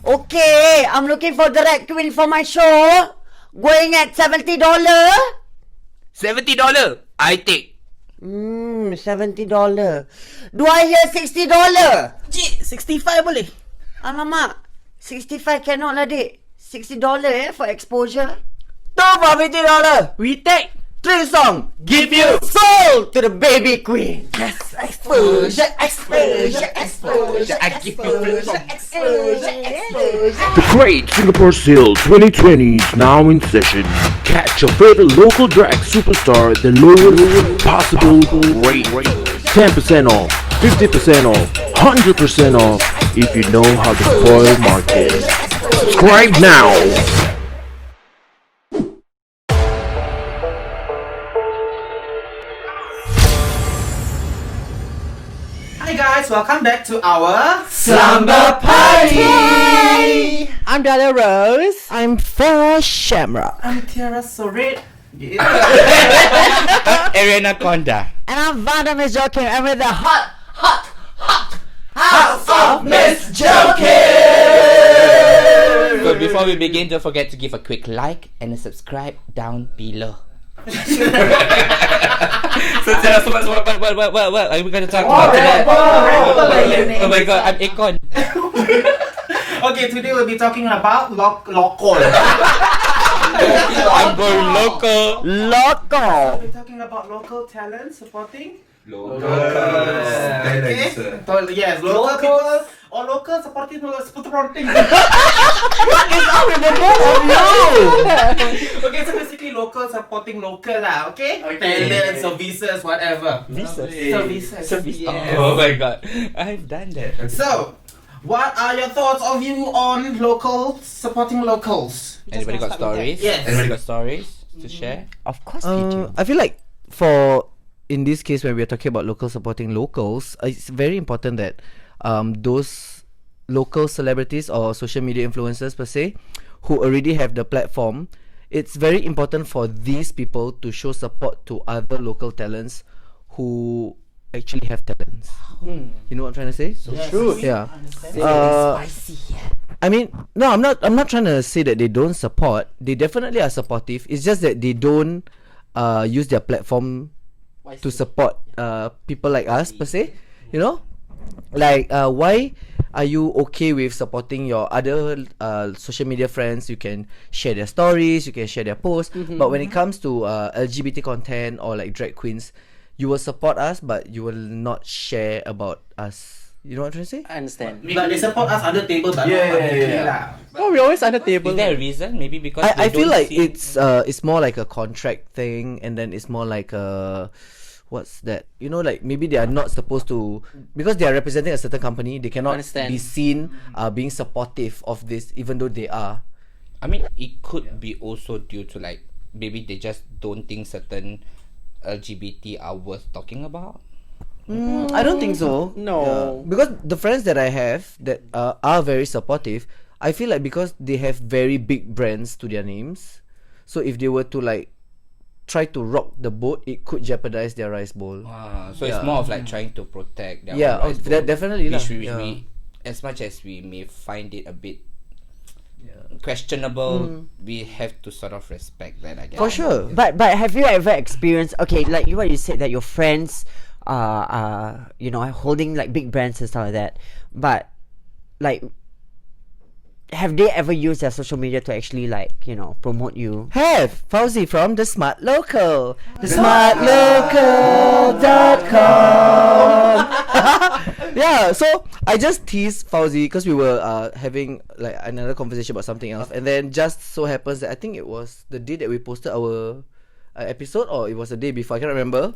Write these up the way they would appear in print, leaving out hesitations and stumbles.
Okay, I'm looking for drag queen for my show. Going at $70. $70? I take. $70. Do I hear $60? Cik, 65 boleh? Alamak, 65 cannot lah, dik. $60 for exposure. Tu for $50. We take 3 songs. Give you Sold to the baby queen. Yes, exposure, exposure, exposure, I give you exposure. The Great Singapore Sale 2020 is now in session. Catch your favorite local drag superstar at the lowest possible rate. 10% off, 50% off, 100% off if you know how to spoil market. Subscribe now. Hi guys, welcome back to our Slumber Party! I'm Dahlia Rose. I'm Farah Shamrock. I'm Tiara Sorit. Ariana Conda. And I'm Miss Joaquim. I'm with the hot House of Miss Joaquim! So before we begin, don't forget to give a quick like and a subscribe down below. So tell us what are we going to talk about today? Oh my god, I'm Akon. Okay, today we'll be talking about local. I'm going local. We're talking about local talent supporting local. Okay? So, yes, local people or local supporting supporting. What is up with the both of you? Okay, so basically local supporting local lah. Okay? Talent, services, whatever. Services. Yes. Oh my god, I've done that. So, what are your thoughts of you on local supporting locals? Anybody got stories? Yes. Anybody got stories to share? Of course we do. I feel like in this case when we're talking about local supporting locals, it's very important that those local celebrities or social media influencers per se who already have the platform, it's very important for these people to show support to other local talents who actually have talents. You know what I'm trying to say? So true. Yeah. Spicy. I mean, no, I'm not trying to say that they don't support. They definitely are supportive. It's just that they don't use their platform to support people like us per se. You know, like why are you okay with supporting your other social media friends? You can share their stories, you can share their posts, but when it comes to LGBT content or like drag queens, you will support us, but you will not share about us. You know what I'm trying to say? I understand. But they support us under table, but not publicly lah. Oh, we're always under table. Is there a reason? Maybe because I they feel don't like see- it's more like a contract thing, and then it's more like a what's that? You know, like maybe they are not supposed to, because they are representing a certain company. They cannot Understand. be seen being supportive of this, even though they are. I mean, it could be also due to like maybe they just don't think certain LGBT are worth talking about. I don't think so. No. Because the friends that I have that are very supportive, I feel like because they have very big brands to their names, so if they were to like try to rock the boat, it could jeopardize their rice bowl. So it's more of like trying to protect their Yeah, own rights, that definitely lah. which Yeah. we, as much as we may find it a bit questionable, we have to sort of respect that, I guess. For sure. But have you ever experienced, okay, like what you said, that your friends are you know, holding like big brands and stuff like that, but like have they ever used their social media to actually like, you know, promote you? Have Fauzi from the Smart Local, thesmartlocal.com. Yeah, so I just teased Fauzi because we were having like another conversation about something else, and then just so happens that I think it was the day that we posted our episode, or it was the day before, I can't remember.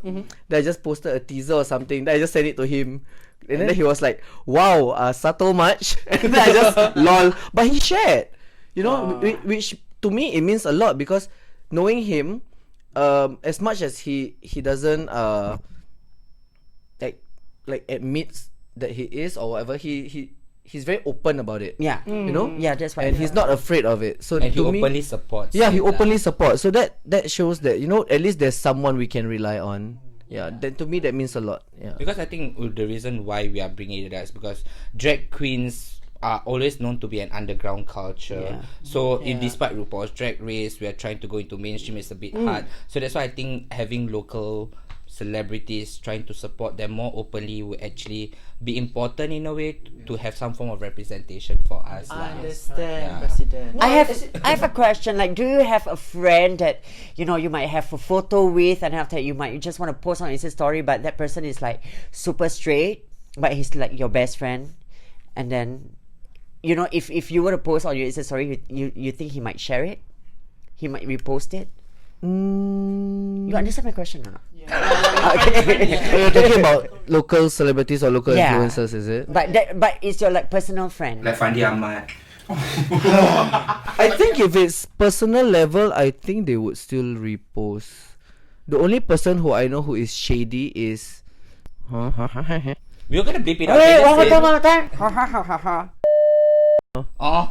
That I just posted a teaser or something. Then I just sent it to him, and then he was like, "Wow, subtle much." And then I just lol. But he shared, you know, which to me it means a lot, because knowing him, as much as he doesn't like admits that he is or whatever, he's very open about it. Yeah. You know? Yeah, that's why. And he's not afraid of it. So And he to me, openly supports. yeah, he it lah. openly supports. So that shows that, you know, at least there's someone we can rely on. Yeah, then to me that means a lot. Yeah. Because I think the reason why we are bringing it up is because drag queens are always known to be an underground culture. Yeah. So if despite RuPaul's Drag Race, we are trying to go into mainstream, it's a bit hard. So that's why I think having local celebrities trying to support them more openly would actually be important in a way to have some form of representation for us. I lah. understand, Yeah. President. I have a question. Like, do you have a friend that you might have a photo with, and after you might just want to post on Insta story, but that person is like super straight, but he's like your best friend, and then if you were to post on your Insta story, you think he might share it, he might repost it. You understand my question or not? You're talking about local celebrities or local Yeah. influencers, is it? But it's your like personal friend. Like Fandi Ahmad. I think if it's personal level, I think they would still repost. The only person who I know who is shady is. We're gonna bleep it out. Wait, Just say- one more time. Ha ha ha ha ha. Oh.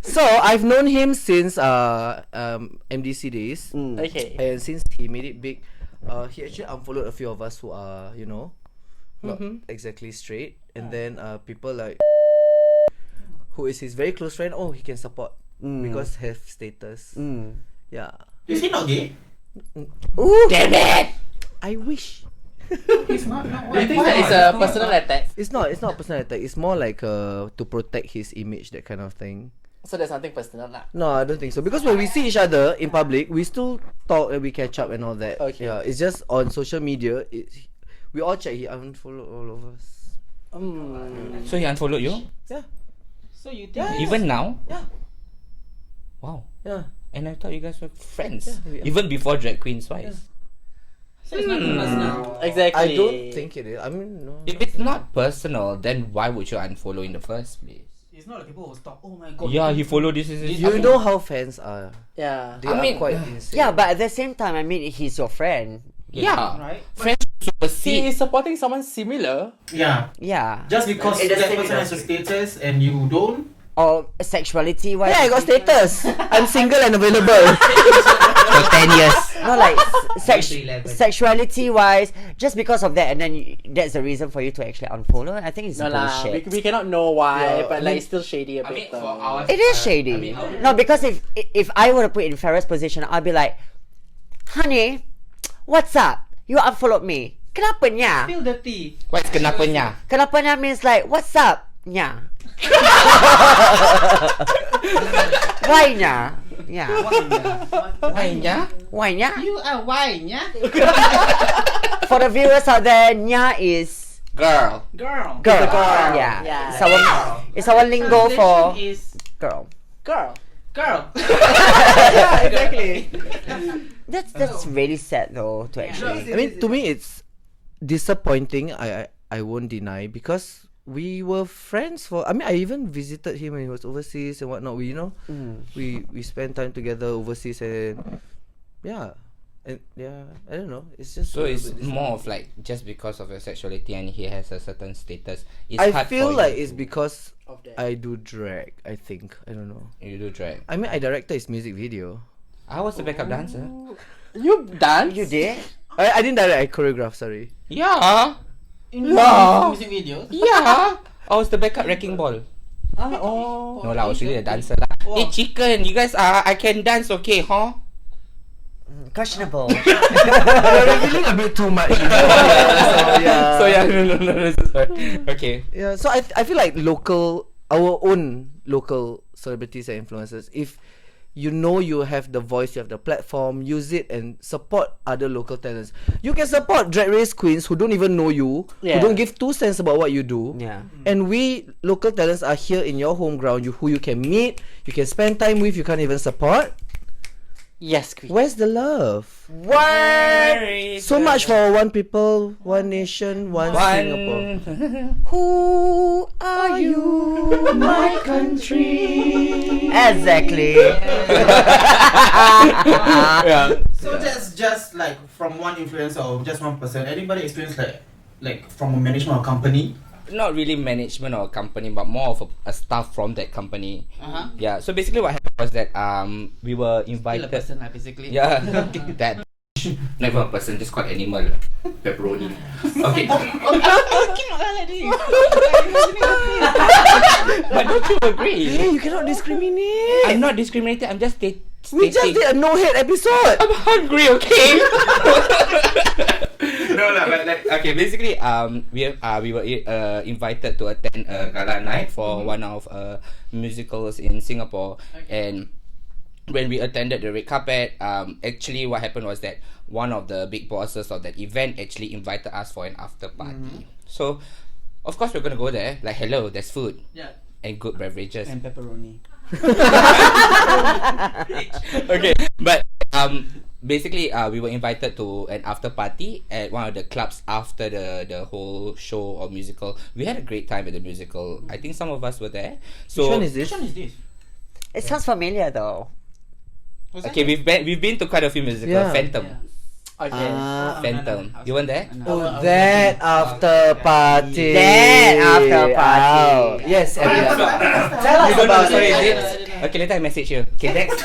So I've known him since MDC days, Okay. and since he made it big, he actually unfollowed a few of us who are not exactly straight, and then people like who is his very close friend. Oh, he can support because have status. Yeah. Is he not gay? Ooh, damn it! I wish. He's not. Do you think that is a personal attack? It's not a personal attack. It's more like to protect his image, that kind of thing. So there's something personal lah. No, I don't think so. Because when we see each other in public, we still talk and we catch up and all that. Okay. Yeah, it's just on social media. We all check. He unfollowed all of us. So he unfollowed you? Yeah. So you think Even now? Yeah. Wow. Yeah. And I thought you guys were friends. Yeah, we are. Even before Drag Queens Wise. so it's not personal? Exactly. I don't think it is. I mean, no. If it's not personal, then why would you unfollow in the first place? It's not like people who stop. Oh my god. Yeah, he followed this. You know how fans are. Yeah. They are quite insane. Yeah, but at the same time, I mean, he's your friend. Yeah. Right? Friends He supersede. is supporting someone similar. Yeah. Yeah. Just because In the that same person has a industry. status and you don't. Or sexuality wise. Yeah, I got status. I'm single and available. For 10 years. No, like Sexuality sexuality wise, just because of that, and then that's the reason for you to actually unfollow. I think it's No lah, bullshit. we cannot know why, Yeah, but I like mean- it's still shady a bit. It is shady. No, because if I were to put in Farrah's position, I'd be like, honey, what's up? You unfollowed me. Kenapa nya? Feel dirty. What's kenapanya? Kenapa nya means like, what's up? Nya. Why nya? Yeah. Why nya? Why nya? You are why, yeah? For the viewers out there, nya is Girl. Girl. girl. girl. Yeah. Yeah. It's our lingo for is girl. Girl. girl. Yeah, exactly. That's really sad though to actually. I mean, to me, it's disappointing. I won't deny, because we were friends for. I mean, I even visited him when he was overseas and whatnot. We we spent time together overseas, and yeah, and yeah, I don't know. It's just So a little it's bit more of disappointing. like just because of your sexuality and he has a certain status. It's I hard feel for like you it's to- because Of that. I do drag. I think, I don't know. you do drag. I mean, I directed his music video. I was the backup dancer. You dance? You did? I didn't direct. I choreographed. Sorry. Yeah. No. Music videos. Yeah. I was the backup wrecking ball. Oh. No lah, I was really a dancer lah. Hey chicken, you guys I can dance, okay, huh? Questionable. You're revealing a bit too much. So yeah. So yeah, no, sorry. Okay. Yeah, so I feel like our own local celebrities and influencers, if you know you have the voice, you have the platform, use it and support other local talents. You can support drag race queens who don't even know you, Yeah. who don't give 2 cents about what you do. Yeah. And we local talents are here in your home ground, who you can meet, you can spend time with, you can't even support. Yes, Queen. Where's the love? What? So much for one people, one nation, one Singapore. Who are you, my country? Exactly. Yeah. So that's just like from one influencer or just one person. Anybody experience like from a management or company? Not really management or company, but more of a staff from that company. Uh-huh. Yeah. So basically, what happened was that we were invited. Basically. Yeah. That Never a person, just called animal. Pepperoni. Okay. But don't you agree? Hey, you cannot discriminate. I'm not discriminating. I'm just stating. We just did a no-hate episode. I'm hungry, okay? No lah, but like okay, basically we were invited to attend a gala night for one of musicals in Singapore, and when we attended the red carpet, actually what happened was that one of the big bosses of that event actually invited us for an after party. So of course we're gonna go there. Like, hello, there's food. Yeah. And good beverages. And pepperoni. Okay, but basically we were invited to an after party at one of the clubs after the whole show or musical. We had a great time at the musical. I think some of us were there. So Which one is this? Which one is this? It sounds familiar though. okay, we've been to quite a few musicals. Yeah. Phantom. Okay. Phantom. You weren't there? Oh, that after party. That after party. Oh, yes, Sorry, Tell us you don't know about the story, it. is it? Okay, later I message you. Okay, next.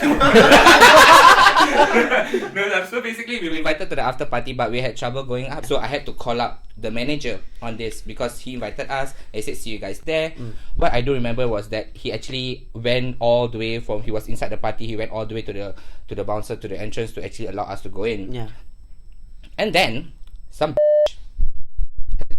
No, so basically we were invited to the after party, but we had trouble going up, so I had to call up the manager on this because he invited us. He said, "See you guys there." What I do remember was that he actually went all the way from, he was inside the party, he went all the way to the bouncer, to the entrance to actually allow us to go in. Yeah. And then some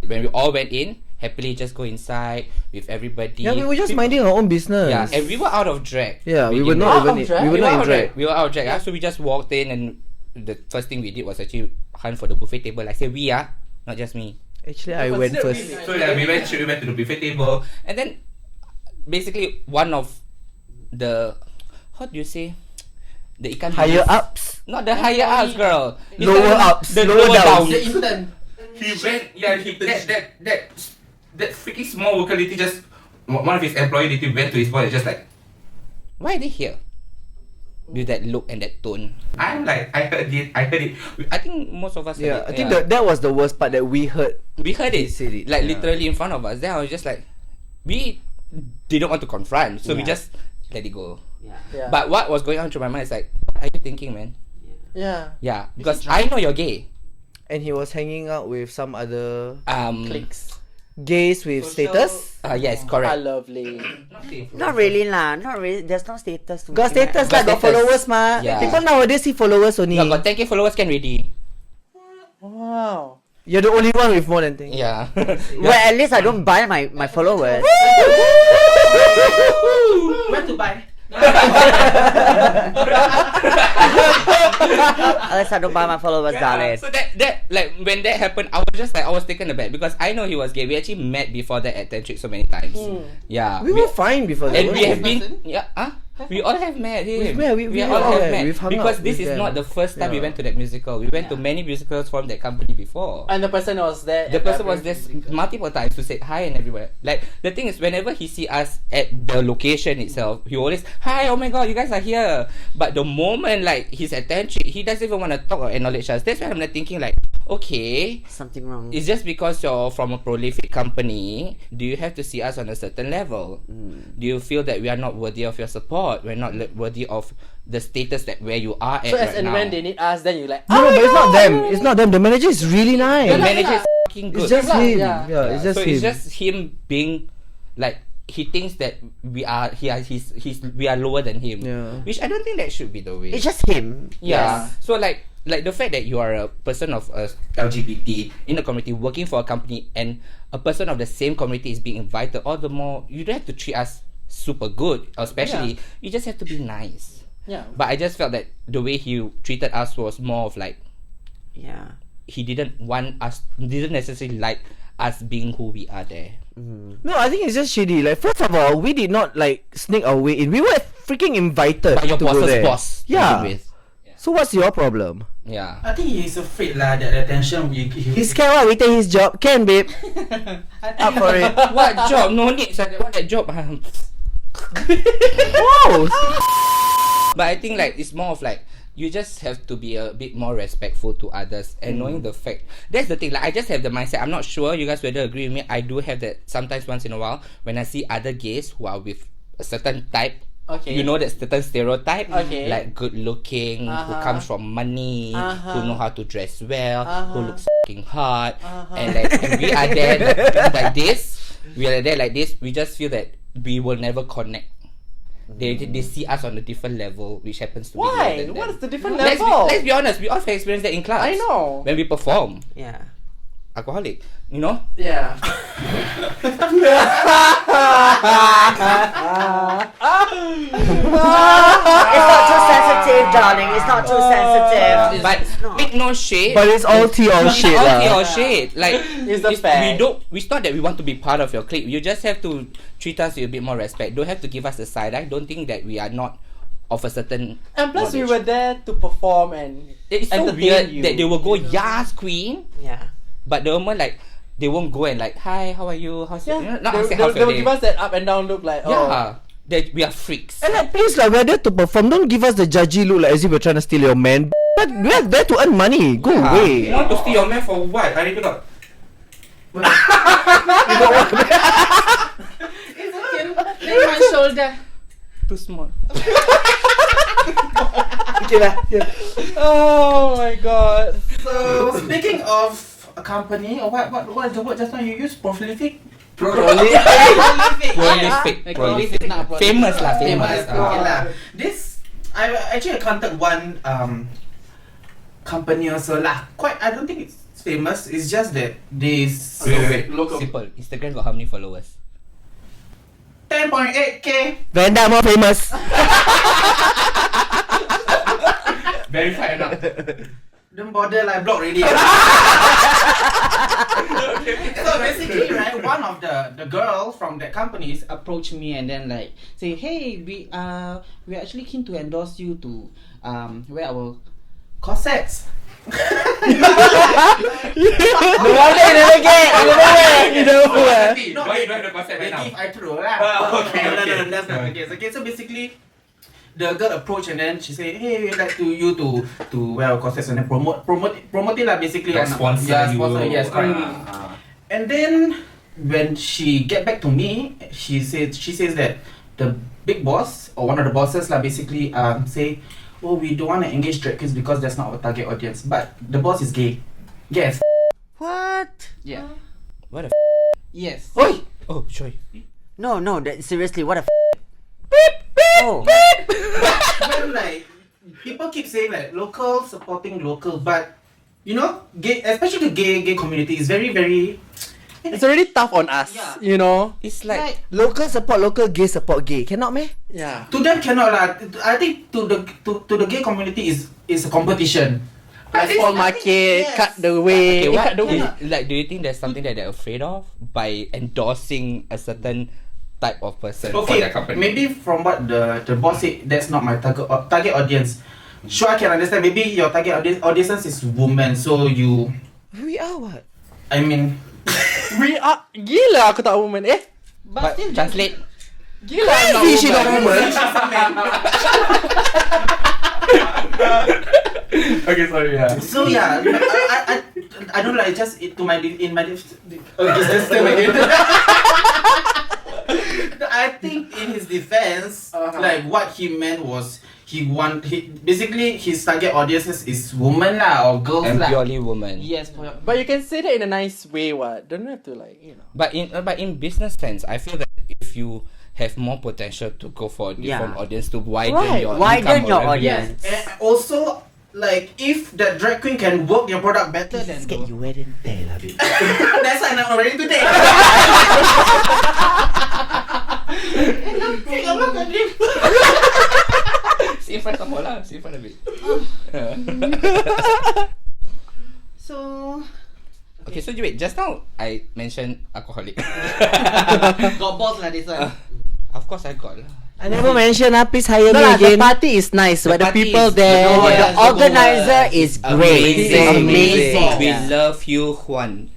when we all went in, happily just go inside with everybody. Yeah, we were just minding our own business. Yeah, and we were out of drag. Yeah, we were didn't not know. even. drag? We were not in drag. We were out of drag. So we just walked in, and the first thing we did was actually hunt for the buffet table. I say we are, not just me. Actually, I went first. So yeah, we went to the buffet table, and then basically one of the, how do you say, the ikan Higher bilis. ups. Not the higher ups, girl. It's Lower the- ups, the lower lower downs. downs. The intern. He went, yeah, that freaking small worker literally just, one of his employee literally went to his boss and just like, why are they here? With that look and that tone. I'm like, I heard it. I think most of us heard Yeah, it. I think that was the worst part that we heard. We heard He it, said it, like yeah. literally in front of us. Then I was just like, we didn't want to confront, so we Yeah. just let it go. Yeah. Yeah. But what was going on through my mind is like, what are you thinking, man? yeah. Yeah, because I know you're gay. And he was hanging out with some other Clicks. gays with status. Yes, Ah, correct. lovely. Not really lah. Not really. There's no status. to Got me. status Got lah, got status. followers mah. Yeah. People nowadays see followers only. No, got 10k followers can ready. Wow. You're the only one with more than 10. Yeah. Well, at least I don't buy my followers. Where to buy? At least I don't buy my followers, darling. So that like when that happened, I was taken aback because I know he was gay. We actually met before that at Tantric so many times. Yeah. We were fine before that. And we have person? been, we all have met him. We all all have have. met. We've hung Because out this with is them. not the first time we Yeah. went to that musical. We went to many musicals from that company before. And the person was there. The at person every was there musical. multiple times to say hi and everywhere. Like the thing is, whenever he see us at the location itself, he always hi. Oh my god, you guys are here. But the moment like he's at Tantric, he doesn't even want to talk or acknowledge us. That's why I'm like thinking like, okay, Something wrong. it's just because you're from a prolific company. Do you have to see us on a certain level? Do you feel that we are not worthy of your support? We're not worthy of the status that where you are at So as right and now. when they need us, then you like. No, but it's not them. It's not them. The manager is really nice. The manager is fucking good. It's just him. Yeah. Yeah, it's just so him. it's just him being like he thinks that we are we are lower than him. Yeah. Which I don't think that should be the way. It's just him. Yeah. Yes. So like the fact that you are a person of LGBT in a community working for a company and a person of the same community is being invited, all the more you don't have to treat us super good, especially you just have to be nice. Yeah. But I just felt that the way he treated us was more of like Yeah. he didn't necessarily like us being who we are there. No, I think it's just shady. Like, first of all, we did not like sneak our way in. We were freaking invited But your to go boss's there. boss to Yeah. begin with. So what's your problem? Yeah. I think he's afraid lah that the attention we He's scared what? We take his job. Can, babe? Up for it. What job? No need. What that job? Wow. But I think like it's more of like you just have to be a bit more respectful to others and knowing the fact. That's the thing. Like I just have the mindset. I'm not sure you guys whether agree with me. I do have that sometimes once in a while when I see other gays who are with a certain type Okay. You know that certain stereotype, Okay. like good looking, who comes from money, who know how to dress well, who looks fucking hot, and like and we are there like this. We are there like this. We just feel that we will never connect. They see us on a different level, which happens to be lower Why? than them. What is the different Let's level? be honest. We all have experienced that in class. I know. When we perform, Yeah. alcoholic, you know. Yeah. It's not too sensitive, darling. It's not too sensitive. But make no shade. But it's all tea or shit all lah. tea or shade. Like It's the fact. it's not that we want to be part of your clique. You just have to treat us with a bit more respect. Don't have to give us a side eye. Don't think that we are not of a certain And plus, we knowledge. were there to perform and It's so entertain weird you. that they will go yes queen, Yeah. but the moment like they won't go and like hi, how are you? How's Yeah. you know, not They, ask how's they your will day. give us that up and down look like, oh. Yeah, that we are freaks. And like, please, like, we're there to perform. Don't give us the judgy look like as if we're trying to steal your man. But we're there to earn money. Go away. You want to steal your man for what? I really got. It's okay. Lay my shoulder. Too small. Oh my god. So speaking of a company, or what is the word just now you used? Prolific. Prolific. Yeah. Prolific. Famous lah. Famous. Okay lah. This I actually encountered one company also lah. Quite, I don't think it's famous. It's just that this Local. Simple. Instagram got how many followers? 10.8k. Vanda more famous. Verified or not? Don't bother like block already. So basically, right, one of the girls from that company approached me and then like say, hey, we're actually keen to endorse you to wear our corsets. No wonder you never get. You never get. You never get. No, Why you don't have the concept they right now? give I throw lah. Okay, No, okay. that's not the case. Okay, so basically, the girl approached and then she said, hey, we'd like you to wear our corsets and then promote it lah basically. Like sponsor you. sponsor, yes, correct. And then when she get back to me, she says that the big boss or one of the bosses lah basically say, oh, we don't want to engage drag queens because that's not our target audience. But the boss is gay. Yes. What? Yeah. What a Yes. Oi! Oh, sorry. No, that seriously, what a Oh. When like people keep saying like local supporting local, but you know, gay, especially the gay community is very very. It's already tough on us, Yeah. you know? It's like Local support local, gay support gay. Cannot meh? Yeah. To them cannot lah. I think to the gay community is a competition. Like small market, yes. cut the way. okay, what cut the way. like? Do you think there's something that they're afraid of by endorsing a certain type of person for Okay, their company? maybe from what the boss said, that's not my target audience. Sure, I can understand. Maybe your target audience is women, so you. We are what? I mean, We are... Gila aku tak woman. But translate. Gila I'm not She not woman. woman. Okay, sorry. Yeah. so yeah, I don't like just to my in my this term again. I think in his defense, like what he meant was basically his target audiences is women lah or girls And lah. purely woman. Yes, But you can say that in a nice way, what? Don't have to like, you know. But in business sense, I feel that if you have more potential to go for a different Yeah. audience to widen Right. your Widen income your or revenue. audience. And also, like if the drag queen can work your product better than Let's get you wedding day lah, babe. that's why I'm not ready today. See in front some more lah. See in front of it. So Okay, so wait. Just now I mentioned alcoholic. got balls lah this one. Of course I got lah. I never mentioned please hire No me lah, the again. party is nice, but the party people is- there, No, the yes, organizer is great. Amazing. Amazing. We Yeah. love you, Juan.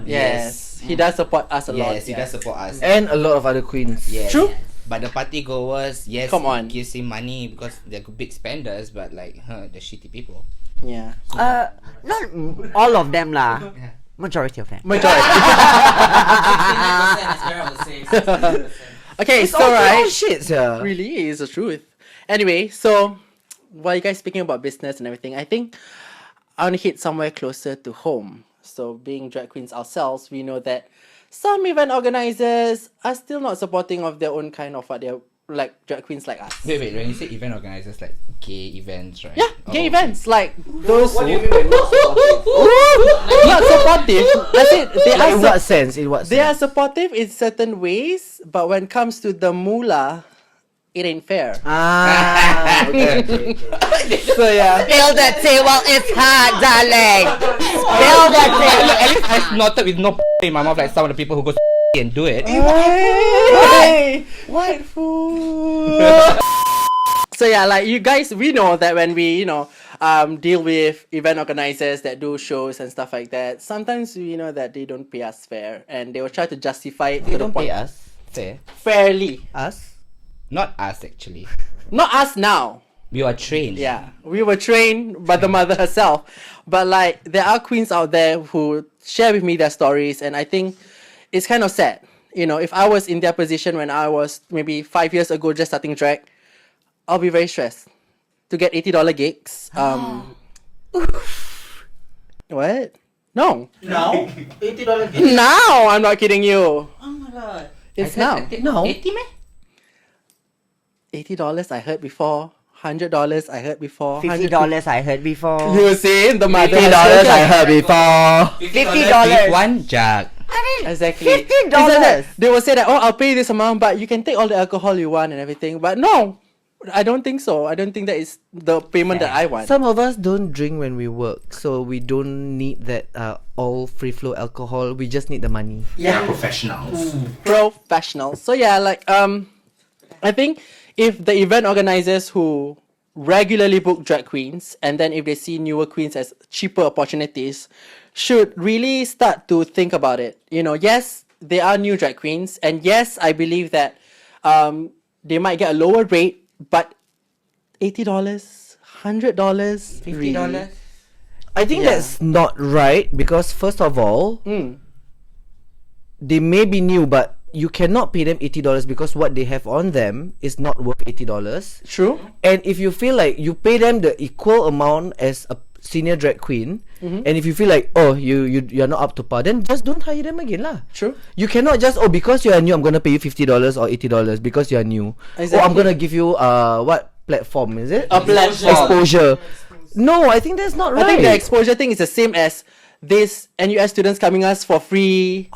Yes. He does support us a lot. Yes, he does support us. And a lot of other queens. Yes. True. But the party goers, yes, Come on. gives him money because they're big spenders, but like, they're shitty people. Yeah. Not all of them lah. Majority of them. Majority. Okay, It's so all right, shit, yeah. really is the truth. Anyway, so while you guys speaking about business and everything, I think I want to hit somewhere closer to home. So being drag queens ourselves, we know that some event organizers are still not supporting of their own kind of what they're like drag queens like us. Wait, when you say event organizers, like gay events, right? Yeah, gay Oh, events like those. What do you mean by not supportive? Not supportive. That's it. They Like, are in what sense? In what they are sense? supportive in certain ways, but when it comes to the moolah, it ain't fair. Ah, okay. So yeah. Spill the tea while it's hot, darling. Spill the tea. At least I snorted with no in my mouth like some of the people who go and do it. Hey, white fool. So yeah, like you guys, we know that when we, deal with event organizers that do shows and stuff like that, sometimes we know that they don't pay us fair, and they will try to justify it They to the don't point pay us. Fair. fairly. Us? Not us actually. Not us now. We are trained. Yeah, we were trained by the mother herself, but like there are queens out there who share with me their stories, and I think it's kind of sad. If I was in their position when I was maybe 5 years ago just starting drag, I'll be very stressed to get $80 gigs. What? No. Now, $80 Now, I'm not kidding you. Oh my god. It's now. No. 80 meh? $80 I heard before. $100 I heard before. $50 I heard before. You were saying the mother. $50 I heard before. $50. One jug. Exactly. $50. It's like that. They will say that, oh, I'll pay this amount, but you can take all the alcohol you want and everything. But no, I don't think so. I don't think that is the payment that I want. Some of us don't drink when we work, so we don't need that all free flow alcohol. We just need the money. Yeah, professionals. Professional. So yeah, like I think if the event organizers who regularly book drag queens, and then if they see newer queens as cheaper opportunities, should really start to think about it. Yes, there are new drag queens, and yes, I believe that they might get a lower rate, but $80, $100, $50. really? I think Yeah. that's not right because first of all, they may be new, but you cannot pay them $80 because what they have on them is not worth $80. True. And if you feel like you pay them the equal amount as a senior drag queen, and if you feel like you're not up to par, then just don't hire them again lah. True. You cannot just because you are new, I'm gonna pay you $50 or $80 because you are new. Exactly. Or I'm gonna give you what platform is it? A platform. Exposure. No, I think that's not right. I think the exposure thing is the same as this NUS students coming us for free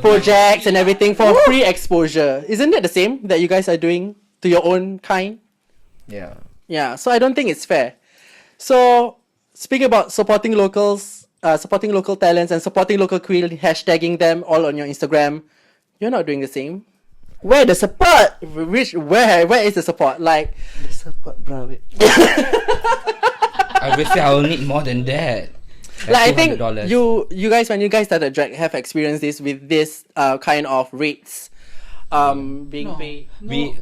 projects and everything for free exposure. Isn't that the same that you guys are doing to your own kind? Yeah. Yeah, so I don't think it's fair. So speaking about supporting locals, supporting local talents and supporting local queen, hashtagging them all on your Instagram, you're not doing the same. Where the support? Where is the support? Like The support, bro. Obviously, I will need more than that. I think $200. you guys when you guys started drag have experienced this with this kind of rates being paid.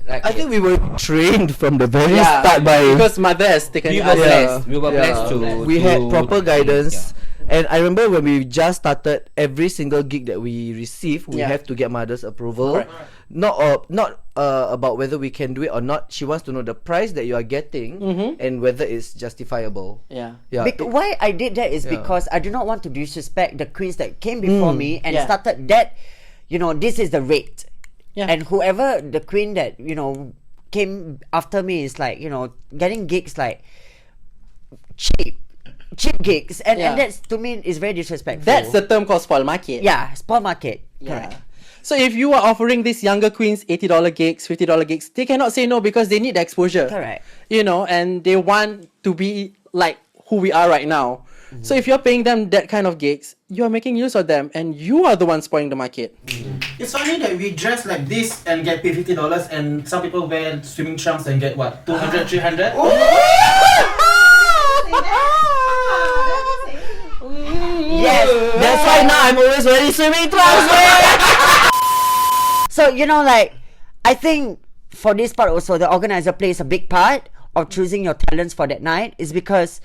I think we were trained from the very Yeah, start by because mother has taken we us. were blessed. We were blessed to. we had proper guidance. Yeah. And I remember when we just started, every single gig that we receive, we Yeah. have to get mother's approval. Correct. Not about whether we can do it or not. She wants to know the price that you are getting and whether it's justifiable. Yeah. Yeah. Why I did that is Yeah. because I do not want to disrespect the queens that came before me and Yeah. started that. This is the rate. Yeah. And whoever the queen that came after me is like getting gigs like cheap gigs, and Yeah. that's to me is very disrespectful. That's the term called spoil market. spoil market. Yeah. Correct. So if you are offering these younger queens $80 gigs, $50 gigs, they cannot say no because they need the exposure. Correct. And they want to be like who we are right now. So if you're paying them that kind of gigs, you are making use of them and you are the one spoiling the market. It's funny that we dress like this and get paid $50, and some people wear swimming trunks and get what, 200, 300? Yes, That's why now I'm always wearing swimming trunks. So I think for this part also the organizer plays a big part of choosing your talents for that night is because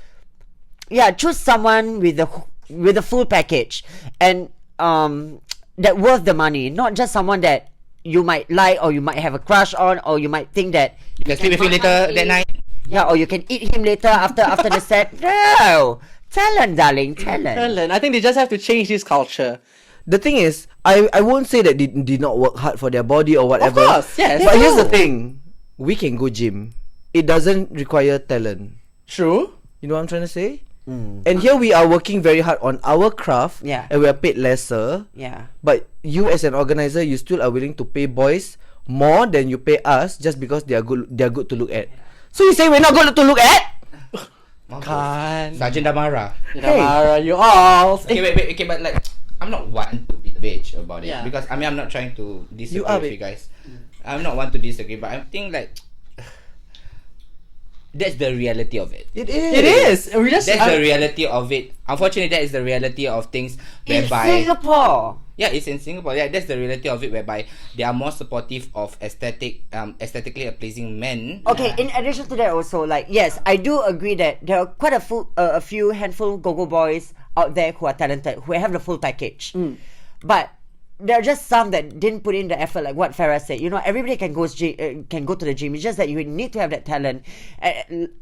choose someone with the full package and that worth the money, not just someone that you might like, or you might have a crush on, or you might think that You can sleep with him later that night. yeah, or you can eat him later after the set. No, talent, darling, talent. I think they just have to change this culture. The thing is, I won't say that they did not work hard for their body or whatever. Of course, yes. But here's the thing. We can go gym. It doesn't require talent. True. You know what I'm trying to say? And here we are working very hard on our craft. Yeah. And we are paid lesser. Yeah. But you as an organizer, you still are willing to pay boys more than you pay us just because they are good to look at. So you say we're not good to look at? Kan. Sergeant Damara. Damara, you all. Okay, wait, okay, but like, I'm not one to be the bitch about it. Yeah. Because, I mean, I'm not trying to disagree You are, with babe. you guys. I'm not one to disagree, but I think like, that's the reality of it. It is. It is. We just. That's the reality of it. Unfortunately, that is the reality of things In whereby... Singapore. Yeah, it's in Singapore. Yeah, that's the reality of it whereby they are more supportive of aesthetically pleasing men. Okay, in addition to that also, like, yes, I do agree that there are quite a few handful go-go boys out there who are talented, who have the full package. But there are just some that didn't put in the effort, like what Farah said. You know, everybody can go to the gym. It's just that you need to have that talent.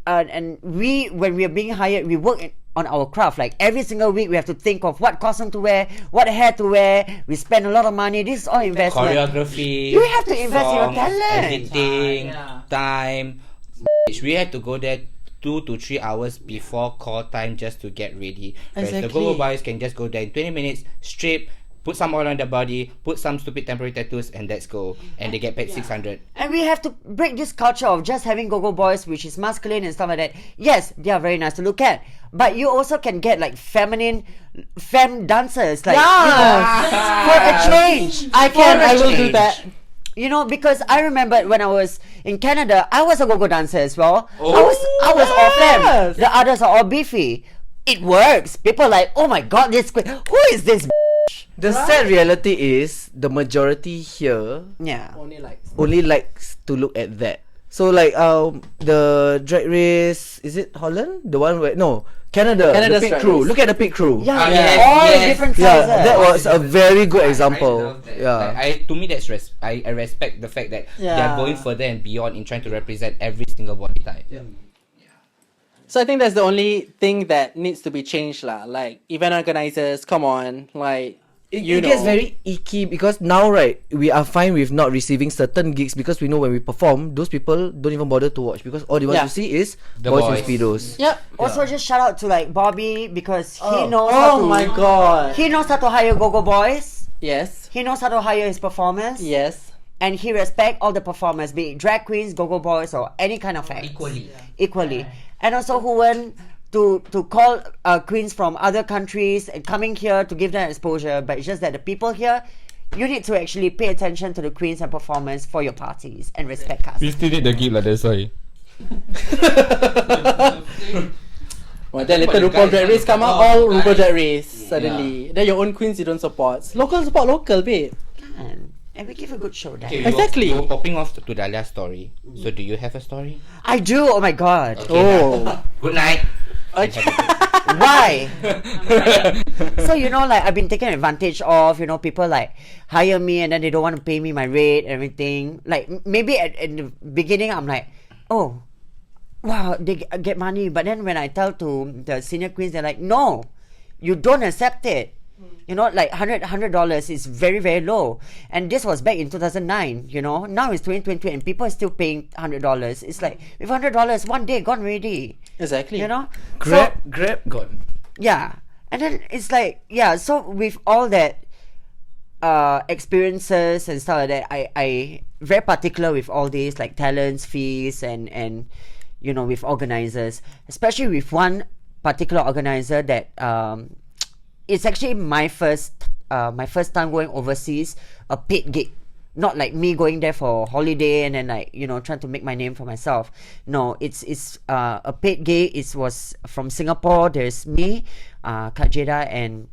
And we, when we are being hired, we work on our craft. Like every single week, we have to think of what costume to wear, what hair to wear. We spend a lot of money. This is all investment. Choreography. You have to invest in your songs, talent. Editing, time. We had to go there 2 to 3 hours before call time just to get ready. Whereas the Exactly. go-go boys can just go there in 20 minutes, strip, put some oil on their body, put some stupid temporary tattoos, and let's go. And they get paid 600. And we have to break this culture of just having go-go boys, which is masculine and stuff like that. Yes, they are very nice to look at. But you also can get like femme dancers. Like, you know, for a change. I will do that. You know, because I remember when I was in Canada, I was a go-go dancer as well. Oh. I was all femme. Yes. The others are all beefy. It works. People are like, oh my god, this who is this? The sad reality is the majority here Yeah. only likes to look at that. So like the drag race, is it Holland? The one where Canada's Canada's the pit drag crew. race. Look at the pit crew. Yeah, yes, all yes. different sizes. Yeah, that was a very good I example. love that. Yeah. Like, to me, that's I respect the fact that they Yeah. are going further and beyond in trying to represent every single body type. So I think that's the only thing that needs to be changed lah. Like event organizers, come on, like It you know. gets very icky because now, right, we are fine with not receiving certain gigs because we know when we perform, those people don't even bother to watch because all they want Yeah. to see is The boys boys. in speedos. Yep. Also, just shout out to like Bobby because he knows how Oh to. my god. He knows how to hire go-go boys. Yes. He knows how to hire his performers. Yes. And he respect all the performers, be it drag queens, go-go boys, or any kind of acts. Equally. And also who went to call queens from other countries and coming here to give them exposure. But it's just that the people here, you need to actually pay attention to the queens and performers for your parties and respect us. We still need the gift, that's why. Well, then later RuPaul Drag Race come out, all RuPaul Drag Race suddenly. Then your own queens you don't support. Local support local, babe. And we give a good show then. Okay, Exactly. We were popping off to Dahlia's story. So do you have a story? I do, oh my god. Oh. Good night. Why? So you know, like I've been taken advantage of. You know, people like hire me and then they don't want to pay me my rate and everything. Like maybe at the beginning I'm like, oh, wow, they get money. But then when I tell to the senior queens, they're like, no, you don't accept it. You know, like $100 is very, very low. And this was back in 2009, you know. Now it's 2020 and people are still paying $100. It's like, with $100, one day gone already. Exactly. You know? Grab, So, gone. yeah. And then it's like, yeah, so with all that experiences and stuff like that, I very particular with all these, like talents, fees, and you know, with organizers. Especially with one particular organizer that it's actually my first time going overseas, a paid gig. Not like me going there for holiday and then like, you know, trying to make my name for myself. No, it's a paid gig. It was from Singapore. There's me, Kak Jeda, and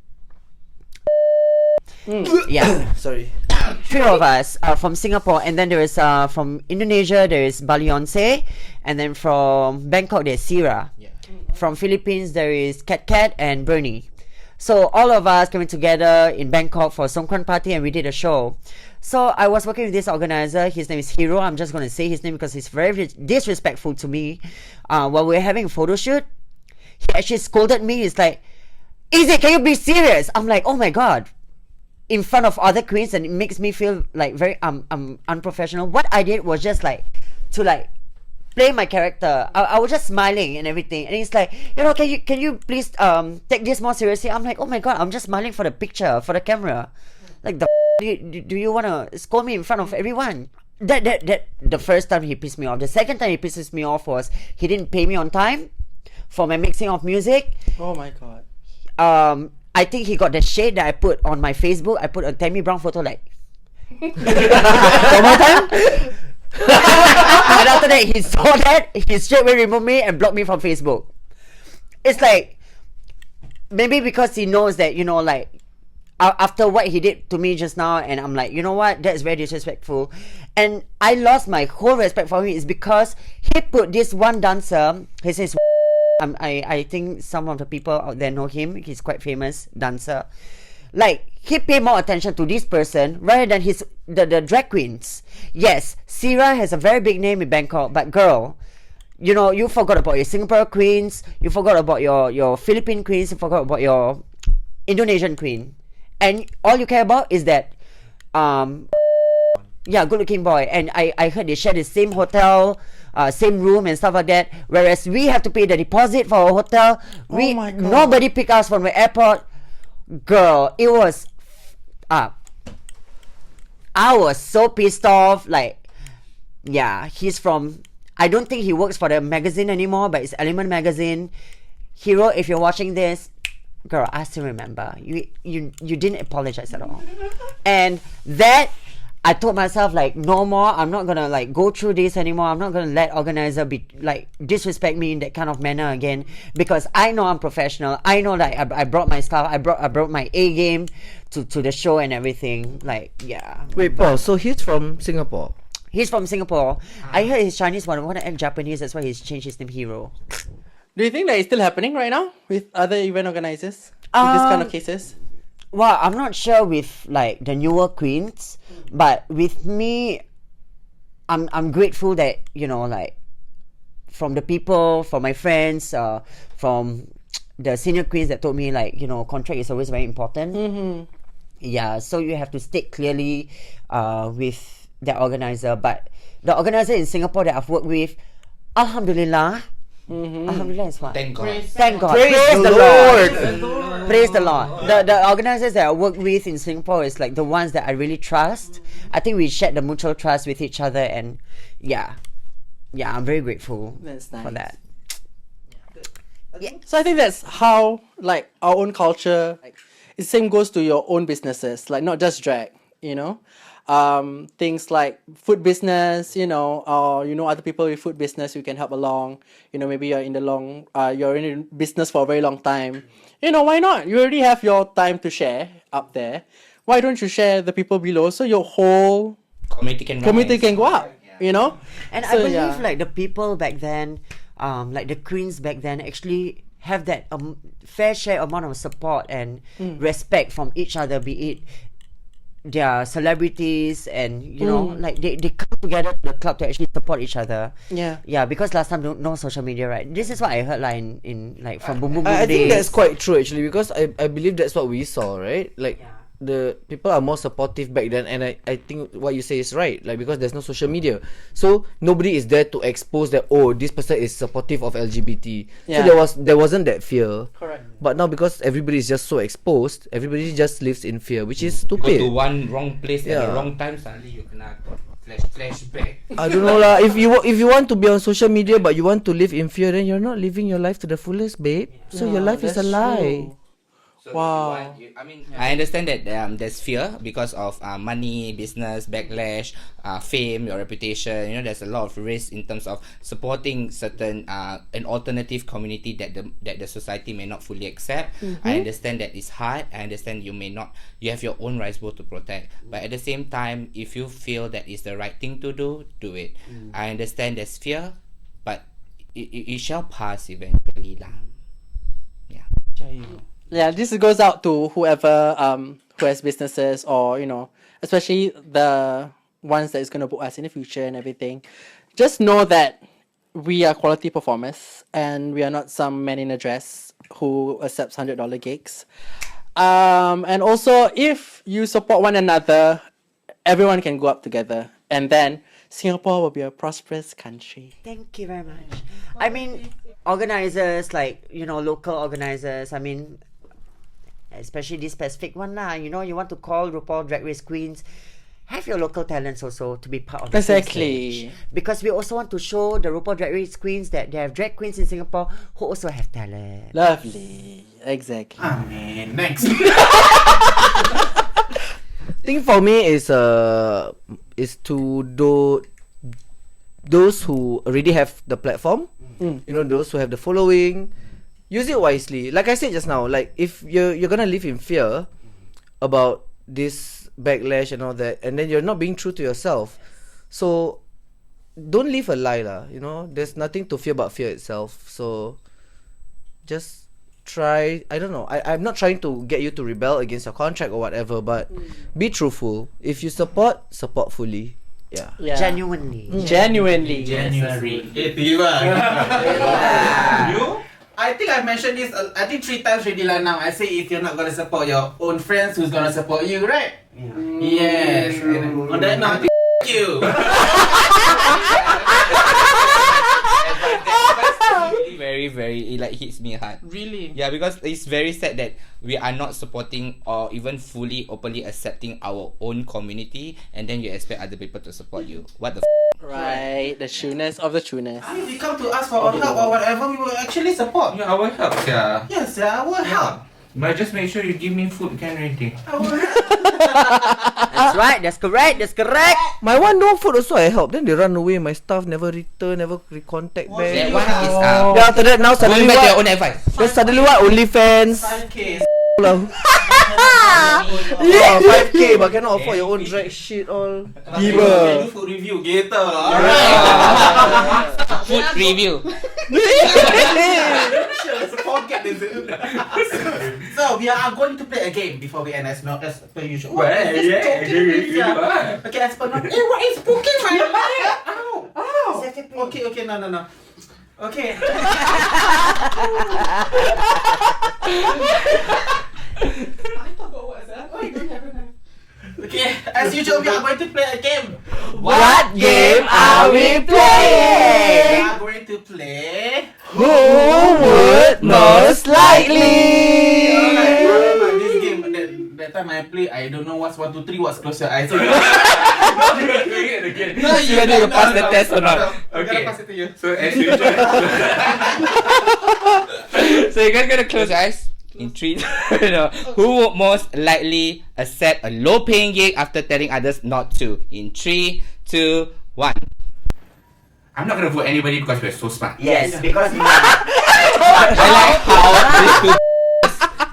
yeah, Sorry. 3 of us from Singapore. And then there is from Indonesia, there is Balionse, and then from Bangkok there's Sira. From Philippines there is Kat and Bernie. So all of us came together in Bangkok for Songkran party and we did a show. So I was working with this organizer. His name is Hero. I'm just going to say his name because he's very disrespectful to me. While we were having a photo shoot, he actually scolded me. He's like, "Izzy, can you be serious?" I'm like, "Oh my god." In front of other queens, and it makes me feel like very unprofessional. What I did was just like to like play my character. I was just smiling and everything, and he's like, can you please take this more seriously? I'm like, oh my god, I'm just smiling for the picture, for the camera. Like do you want to scold me in front of everyone? That the first time he pissed me off. The second time he pisses me off was he didn't pay me on time for my mixing of music. Oh my god. I think he got the shade that I put on my Facebook. I put a Tammy Brown photo like one more time. And after that, he saw that, he straight away removed me and blocked me from Facebook. It's like, maybe because he knows that, like, after what he did to me just now, and I'm like, you know what, that's very disrespectful. And I lost my whole respect for him is because he put this one dancer, his name is I think some of the people out there know him. He's quite famous dancer. Like, he paid more attention to this person rather than the drag queens. Yes, Sierra has a very big name in Bangkok, but girl, you forgot about your Singapore queens, you forgot about your Philippine queens, you forgot about your Indonesian queen, and all you care about is that good looking boy. And I heard they share the same hotel, same room and stuff like that, whereas we have to pay the deposit for our hotel. My God. Nobody picked us from the airport. Girl, it was I was so pissed off. Like, yeah, he's from, I don't think he works for the magazine anymore, but it's Element magazine. Hero, if you're watching this, girl, I still remember you didn't apologize at all. And that, I told myself, like, no more. I'm not gonna like go through this anymore. I'm not gonna let organizer be like disrespect me in that kind of manner again, because I know I'm professional. I know that I brought my stuff. I brought my A game to the show and everything. Like, yeah. Wait, Paul. So he's from Singapore. He's from Singapore. I heard he's Chinese, but I want to act Japanese. That's why he's changed his name Hero. Do you think that it's still happening right now with other event organizers? With this kind of cases? Well, I'm not sure with like the newer queens, but with me, I'm grateful that like from the people, from my friends, from the senior queens that told me like contract is always very important. Mm-hmm. Yeah, so you have to stick clearly with the organizer. But the organizer in Singapore that I've worked with, Alhamdulillah. Mm-hmm. Alhamdulillah is what? Thank God. Thank God. Praise the Lord. Praise the Lord. The organizers that I work with in Singapore is like the ones that I really trust. I think we shared the mutual trust with each other, and yeah, I'm very grateful That's nice. for that. So I think that's how like our own culture. Like, the same goes to your own businesses, like not just drag. Things like food business, or other people with food business you can help along. Maybe you're you're in business for a very long time. Why not? You already have your time to share up there. Why don't you share the people below so your whole Community can go up? And So, I believe yeah. like the people back then, like the queens back then, actually have that fair share amount of support and respect from each other, be it their celebrities, and like they come together to the club to actually support each other. Yeah. Because last time no social media, right? This is what I heard like in like from Boom Boom Boom I think days. that's quite true actually, because I believe that's what we saw, right? Like the people are more supportive back then, and I think what you say is right, like because there's no social media, so nobody is there to expose that this person is supportive of LGBT. Yeah. So there wasn't that fear. Correct. But now because everybody is just so exposed, everybody just lives in fear, which is Go stupid. to one wrong place at Yeah. the wrong time, suddenly you kena flashback. I don't know lah. If you want to be on social media but you want to live in fear, then you're not living your life to the fullest, babe. So your life is a That's lie. true. So Wow. I understand that there's fear because of money, business, backlash, fame, your reputation. There's a lot of risk in terms of supporting certain an alternative community that the society may not fully accept. I understand that it's hard. I understand you have your own rights bowl to protect. But at the same time, if you feel that it's the right thing to do it. I understand there's fear, but it shall pass eventually lah. Yeah. Yeah, this goes out to whoever who has businesses, or especially the ones that is gonna book us in the future and everything. Just know that we are quality performers, and we are not some man in a dress who accepts $100 gigs. And also, if you support one another, everyone can go up together, and then Singapore will be a prosperous country. Thank you very much. I mean, organizers, like, local organizers, I mean, especially this specific one lah, you want to call RuPaul Drag Race Queens, have your local talents also to be part of the Exactly. stage. Because we also want to show the RuPaul Drag Race Queens that there are drag queens in Singapore who also have talent. Lovely. Exactly. Amen. Next. Thing for me is to those who already have the platform, those who have the following, use it wisely. Like I said just now, like if you're gonna live in fear about this backlash and all that, and then you're not being true to yourself, so don't live a lie lah. There's nothing to fear but fear itself. So just try. I don't know. I'm not trying to get you to rebel against your contract or whatever, but be truthful. If you support fully. Yeah. Genuinely. Genuinely. Tiba. You? I think I mentioned this. I think 3 times already lah now. I say if you're not gonna support your own friends, who's gonna support you, right? Yeah. Yes. And on that note, you. Very, very, it hits me hard. Really? Yeah, because it's very sad that we are not supporting or even fully openly accepting our own community, and then you expect other people to support you. What the Right, the trueness of the trueness. If you come to us for our help or whatever, we will actually support. Yeah, I will help, yeah. Yes, I will help. But just make sure you give me food can ready. I will help. That's right. That's correct. My one no food also I help. Then they run away. My staff never return, never contact back. That one is Yeah, after that now suddenly going back to your what? own advice. Then suddenly what? OnlyFans. 5K. lah. 5K but cannot afford your own drag shit all. You do food review gitu. Food review. So we are going to play a game before we end as per usual. Well, Okay, as per normal. What is poking my leg? Ow. Okay, no. Okay. Okay, as usual, we are going to play a game. What game are we We playing? are going to play. Who would most likely? Alright, this game. That time I play, I don't know what's 1, 2, 3. What's close your eyes? So No, you whether you pass the test or not. I'm gonna pass it to you. So as usual. So you guys gotta close your eyes. In 3, who would most likely accept a low-paying gig after telling others not to? In 3, 2, 1. I'm not gonna vote anybody because we're so smart. Yes, because I like how these two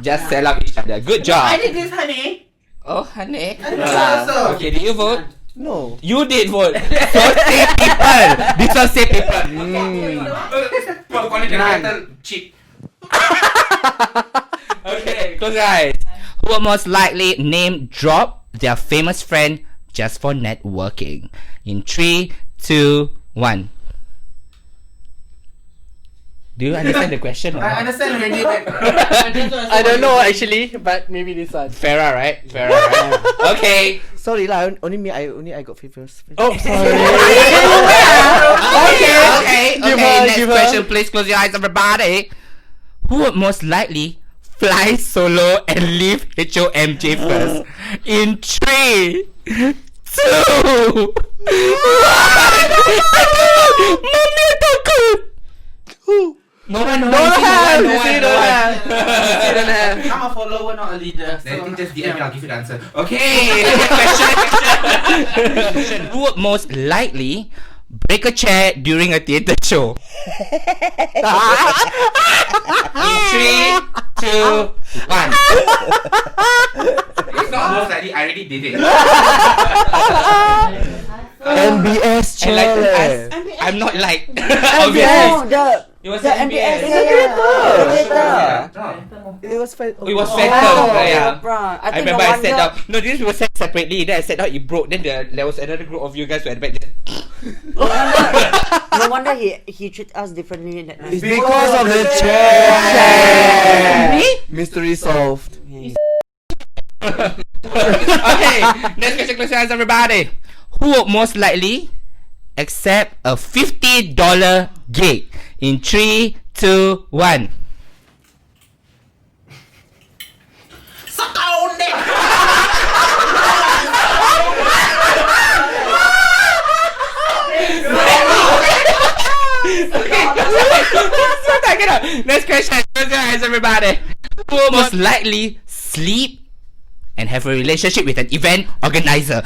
just sell out each other. Good job. I did this, honey. Oh, honey. I did this also. Okay, did you vote? No. You did vote. So save people. This one save people. Well, calling the title cheap. Okay, close your eyes. Who will most likely name drop their famous friend just for networking? In 3, 2, 1. Do you understand the question? Or I not? understand already, but I don't know actually, but maybe this one. Farah, right? Farah, right? Okay. Sorry lah. Only I got favors. Oh, sorry. Okay. Give her, Next give her. question, please close your eyes, everybody. Who would most likely fly solo and leave HOMJ first? In 3, 2, 1. Mami takut. No one. Don't have. I'm a follower, not a leader. I think just DM me, I'll give you the answer. Okay. Question. Who would most likely break a chair during a theatre show? In 3, 2, 1. It's not most likely, I already did it. NBS Enlighten challenge. us. I'm not like no, obviously. the It was The the MBS. MBS. It was fine. It was Phantom. Oh, Yeah. bruh. I think remember no I set wonder- up. No, this was set separately. Then I set out. It broke. Then there was another group of you guys who had back. No wonder he treats us differently that night. It's because of the chair. Mystery solved. Okay, next question, questions, everybody. Who would most likely accept a $50 gig in 3, 2, 1? Next question, questions, everybody. Who would most likely sleep and have a relationship with an event organizer?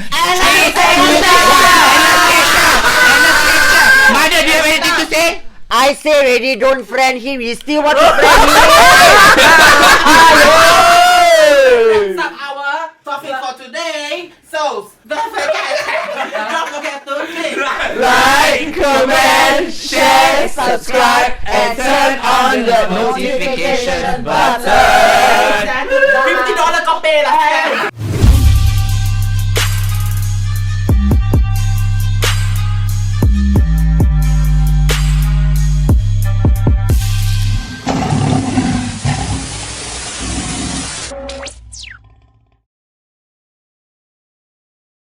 Mother, do you have anything to say? I say already, don't friend him. You still want to friend him? That's our topic for today. So don't forget to click Like, comment, share, subscribe, and turn on the notification button.